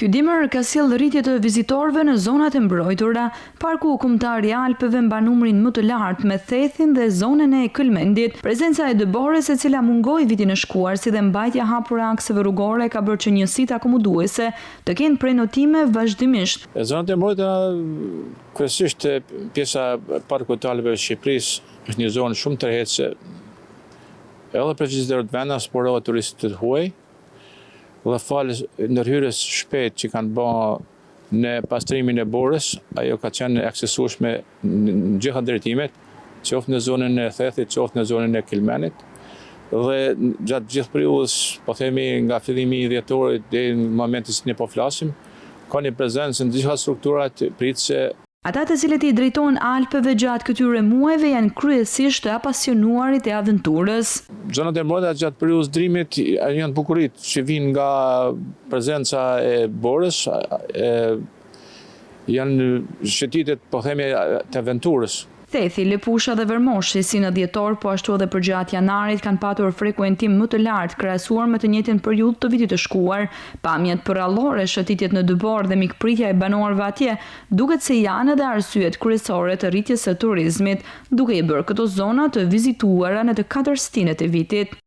Ky dimër ka sjellë rritje të vizitorëve në zonat e mbrojtura, parku kombëtar i Alpeve mban numrin më të lartë me Thethin dhe zonën e Këlmendit. Prezenca e dëbores e cila mungoi vitin e shkuar, si dhe mbajtja hapur e akseve rrugore ka bërë që njësitë akomoduese të kenë prenotime vazhdimisht. Zonat e mbrojtura, kryesisht pjesa e parkut të Alpeve të Shqipërisë, është një zonë shumë tërheqëse, edhe për vizitorët vendas, por edhe turistët huaj. Dhe falës ndërhyrjes shpejt që kanë bërë në pastrimin e borës, ajo ka qenë aksesueshme në gjitha drejtimet, qoftë në zonën e Thethit, qoftë në zonën e Këlmenit. Dhe gjatë gjithë periudhës, po themi nga fillimi i dhjetorit deri në momentin që ne po flasim, ka një prezencë në gjitha strukturat pritëse. Ata të cilët i drejtojnë Alpeve gjatë këtyre muajve janë kryesisht të apasionuarit e aventurës. Zonat e mbrojtura gjatë periudhës drimit janë bukurit që vijnë nga prezenca e borës, janë shëtitet, po themi, të aventurës. Thethi, Lepusha dhe Vermoshi, si në dhjetor, po ashtu edhe për gjatë janarit, kanë patur frekuentim më të lartë krahasuar me të njëjtin periudhë të vitit të shkuar. Pamjet përrallore, shëtitjet në dëbor dhe mikpritja e banorëve atje, duket se janë edhe arsyet kryesore të rritjes së turizmit, duke i bërë këto zona të vizituara në të 4 stinet e vitit.